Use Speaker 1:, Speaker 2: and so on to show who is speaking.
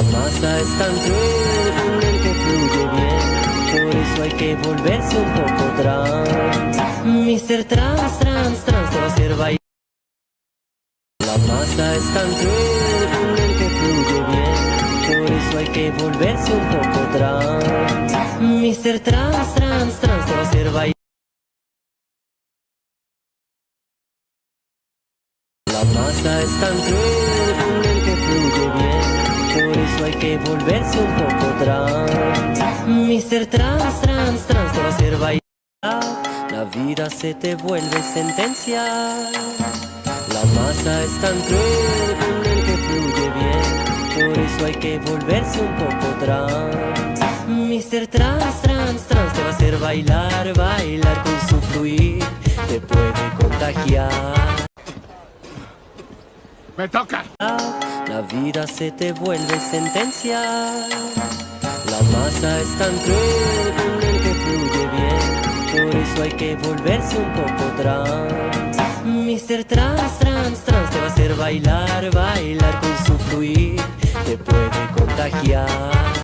Speaker 1: La masa es tan cruel con el que fluye bien, por eso hay que volverse un poco trans. Mr. Trans, trans, trans te va a hacer bailar. La masa es tan cruel con el que fluye bien, por eso hay que volverse un poco trans. Mr. Trans, trans, trans te va a hacer bailar. La masa es tan cruel con el que fluye bien, por eso hay que volverse un poco trans. Mr. Trans, trans, trans te va a hacer bailar. La vida se te vuelve sentencia. La masa es tan cruel con el que fluye bien, por eso hay que volverse un poco trans. Mr. Trans, trans, trans te va a hacer bailar, bailar con su fluir, te puede contagiar.
Speaker 2: ¡Me toca!
Speaker 1: La vida se te vuelve sentencia. La masa es tan cruel con el que fluye bien, por eso hay que volverse un poco trans. Mr. Trans, trans, trans te va a hacer bailar, bailar con su fluir, te puede contagiar.